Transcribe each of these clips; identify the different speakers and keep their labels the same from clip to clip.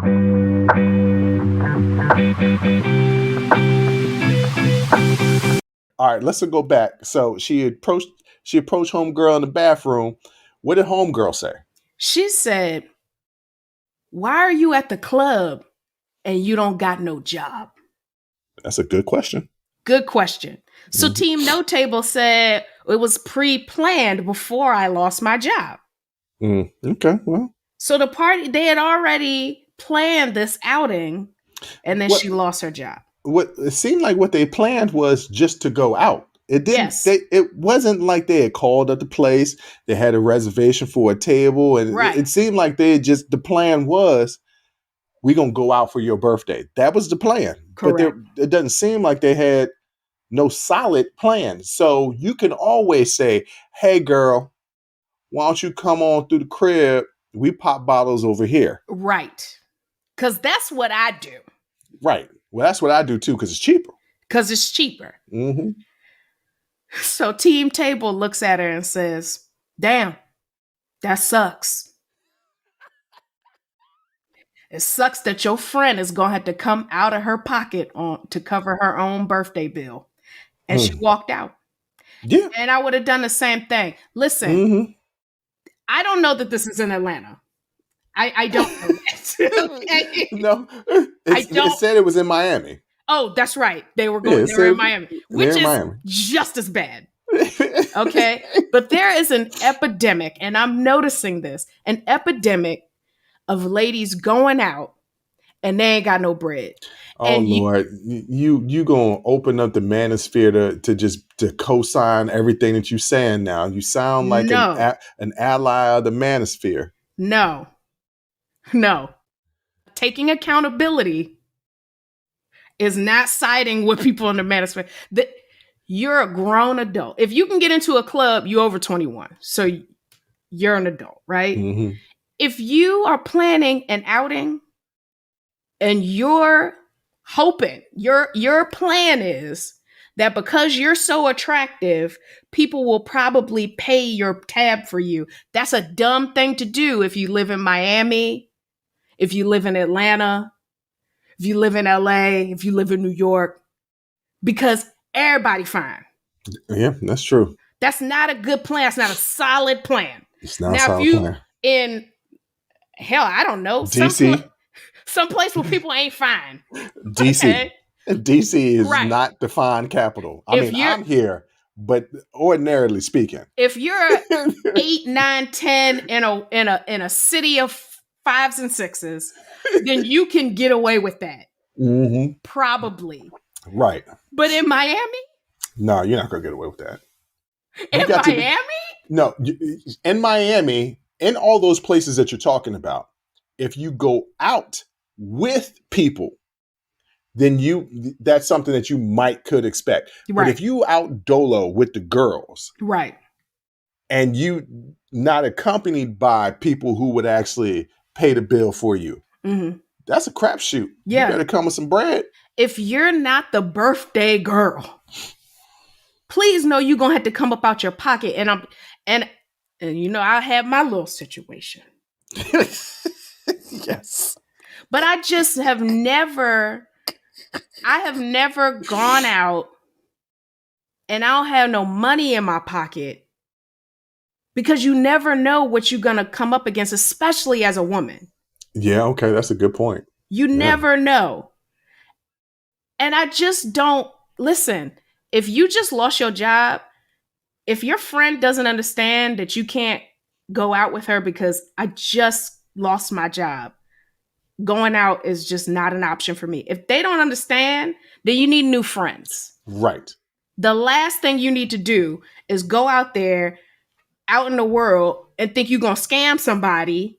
Speaker 1: All right, let's go back. So she approached homegirl in the bathroom. What did homegirl say?
Speaker 2: She said, "Why are you at the club and you don't got no job?"
Speaker 1: That's a good question.
Speaker 2: Good question. So Team No Table said it was pre-planned before I lost my job.
Speaker 1: Okay, well.
Speaker 2: So the party, they had already planned this outing, and then she lost her job.
Speaker 1: What it seemed like what they planned was just to go out. It didn't.
Speaker 2: Yes.
Speaker 1: It wasn't like they had called at the place. They had a reservation for a table, and
Speaker 2: Right.
Speaker 1: it seemed like the plan was, we're gonna go out for your birthday. That was the plan.
Speaker 2: Correct.
Speaker 1: But it doesn't seem like they had no solid plan. So you can always say, "Hey, girl, why don't you come on through the crib? We pop bottles over here."
Speaker 2: Right. Because that's what I do.
Speaker 1: Right. Well, that's what I do too, because it's cheaper.
Speaker 2: Because it's cheaper.
Speaker 1: Mm-hmm.
Speaker 2: So Team Table looks at her and says, "Damn, that sucks. It sucks that your friend is going to have to come out of her pocket to cover her own birthday bill." And she walked out.
Speaker 1: Yeah.
Speaker 2: And I would have done the same thing. Listen, I don't know that this is in Atlanta. I don't know that. Okay?
Speaker 1: No, it said it was in Miami.
Speaker 2: Oh, that's right. They were in Miami, which is just as bad. Okay. But there is an epidemic, and I'm noticing this, an epidemic of ladies going out and they ain't got no bread.
Speaker 1: Oh,
Speaker 2: and
Speaker 1: Lord, you gonna open up the manosphere to co-sign everything that you saying now. You sound like an ally of the manosphere.
Speaker 2: No. Taking accountability is not siding with people in the manosphere. You're a grown adult. If you can get into a club, you're over 21. So you're an adult, right?
Speaker 1: Mm-hmm.
Speaker 2: If you are planning an outing and you're hoping, your plan is that because you're so attractive, people will probably pay your tab for you. That's a dumb thing to do if you live in Miami, if you live in Atlanta, if you live in LA, if you live in New York, because everybody fine.
Speaker 1: Yeah, that's true.
Speaker 2: That's not a good plan. It's not a solid plan.
Speaker 1: It's not a solid plan.
Speaker 2: In hell, I don't know,
Speaker 1: DC,
Speaker 2: someplace where people ain't fine.
Speaker 1: DC,
Speaker 2: okay?
Speaker 1: DC is not the fine capital. I'm here, but ordinarily speaking,
Speaker 2: if you're 8, 9, 10 in a city of 5s and 6s, then you can get away with that.
Speaker 1: Mm-hmm.
Speaker 2: Probably.
Speaker 1: Right.
Speaker 2: But in Miami?
Speaker 1: No, you're not going to get away with that.
Speaker 2: In Miami?
Speaker 1: No, in Miami, in all those places that you're talking about, if you go out with people, then that's something that you could expect.
Speaker 2: Right.
Speaker 1: But if you out dolo with the girls,
Speaker 2: right,
Speaker 1: and you not accompanied by people who would actually pay the bill for you, that's a crapshoot.
Speaker 2: Yeah.
Speaker 1: You better come with some bread.
Speaker 2: If you're not the birthday girl, please know you're gonna have to come up out your pocket. And I have my little situation.
Speaker 1: Yes.
Speaker 2: But I just have never gone out and I don't have no money in my pocket, because you never know what you're gonna come up against, especially as a woman.
Speaker 1: Yeah, okay, that's a good point.
Speaker 2: You never know. And I just don't listen. If you just lost your job, if your friend doesn't understand that you can't go out with her because I just lost my job, going out is just not an option for me. If they don't understand, then you need new friends.
Speaker 1: Right.
Speaker 2: The last thing you need to do is go out there, out in the world, and think you're going to scam somebody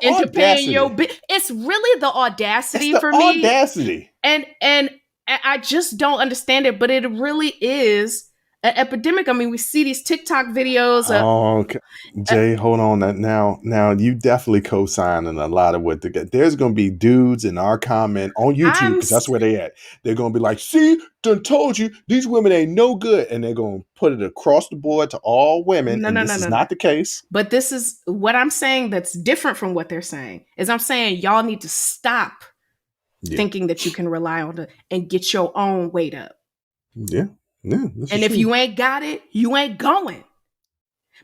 Speaker 2: into paying your bill. It's really the audacity for me.
Speaker 1: Audacity.
Speaker 2: And I just don't understand it, but it really is An epidemic. I mean, we see these TikTok videos.
Speaker 1: Oh, okay. Jay, hold on. Now you definitely co-signing a lot of what there's going to be dudes in our comment on YouTube, because that's where they at. They're going to be like, see, done told you these women ain't no good. And they're going to put it across the board to all women. This is not the case.
Speaker 2: But this is what I'm saying that's different from what they're saying. Is I'm saying y'all need to stop thinking that you can rely on it and get your own weight up.
Speaker 1: Yeah.
Speaker 2: And if you ain't got it, you ain't going.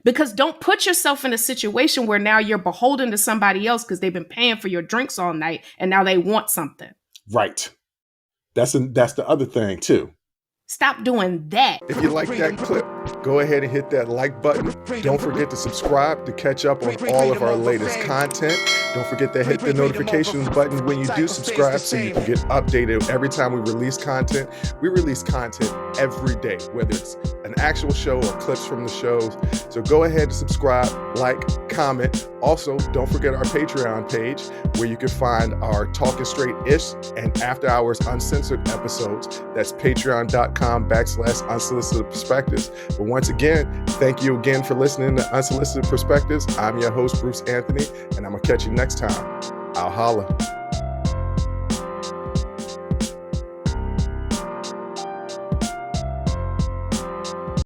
Speaker 2: Because don't put yourself in a situation where now you're beholden to somebody else because they've been paying for your drinks all night and now they want something.
Speaker 1: Right. That's the other thing too.
Speaker 2: Stop doing that.
Speaker 1: If you like that clip, go ahead and hit that like button. Don't forget to subscribe to catch up on all of our latest content. Don't forget to hit the notification button when you do subscribe so you can get updated every time we release content. We release content every day, whether it's an actual show or clips from the shows. So go ahead and subscribe, like, comment. Also, don't forget our Patreon page where you can find our Talking Straight-ish and After Hours Uncensored episodes. That's patreon.com/Unsolicited Perspectives. But once again, thank you again for listening to Unsolicited Perspectives. I'm your host, Bruce Anthony, and I'm going to catch you next time. I'll holla.